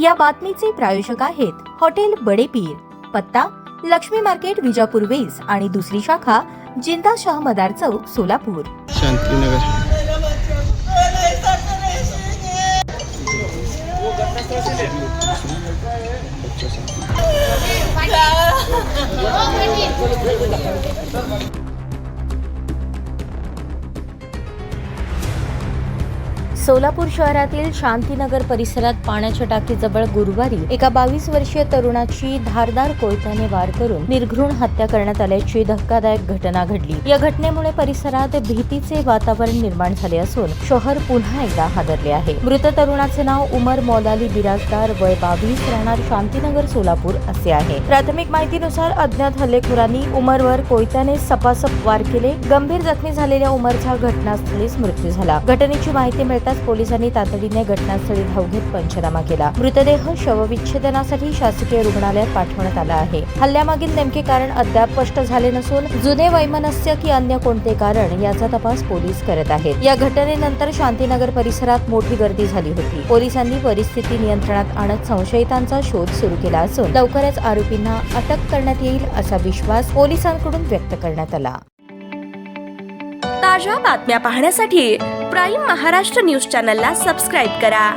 या बातमीचे प्रायोजक आहेत हॉटेल बडे पीर, पत्ता लक्ष्मी मार्केट विजापूर वेस आणि दुसरी शाखा जिंदाशाह मदार चौक सोलापूर. शांतीनगर. सोलापूर शहरातील शांतीनगर परिसरात पाण्याच्या टाकीजवळ गुरुवारी एका 22 वर्षीय तरुणाची धारदार कोयत्याने वार करून निर्घृण हत्या करण्यात आल्याची धक्कादायक घटना घडली. या घटनेमुळे परिसरात भीतीचे वातावरण निर्माण झाले असून शहर पुन्हा एकदा हादरले आहे. मृत तरुणाचे नाव उमर मौलाली बिराजदार, वय 22, राहणार शांतीनगर सोलापूर असे आहे. प्राथमिक माहितीनुसार अज्ञात हल्लेखोरांनी उमरवर कोयत्याने सपासप वार केले. गंभीर जखमी झालेल्या उमरचा घटनास्थळीच मृत्यू झाला. घटनेची माहिती मिळताच पोलिसांनी तातडीने घटनास्थळी धाव घेत पंचनामा केला. मृतदेह शवविच्छेदनासाठी शासकीय रुग्णालयात पाठवण्यात आला आहे. हल्ल्यामागील नेमके कारण अद्याप स्पष्ट झाले नसून जुने वैमनस्य की अन्य कोणते कारण याचा तपास पोलीस करत आहेत. या घटनेनंतर शांतीनगर परिसरात मोठी गर्दी झाली होती. पोलिसांनी परिस्थिती नियंत्रणात आणत संशयितांचा शोध सुरू केला असून लवकरच आरोपींना अटक करण्यात येईल असा विश्वास पोलिसांकडून व्यक्त करण्यात आला. ताज्या बातम्या पाहण्यासाठी प्राईम महाराष्ट्र न्यूज चॅनलला सबस्क्राईब करा.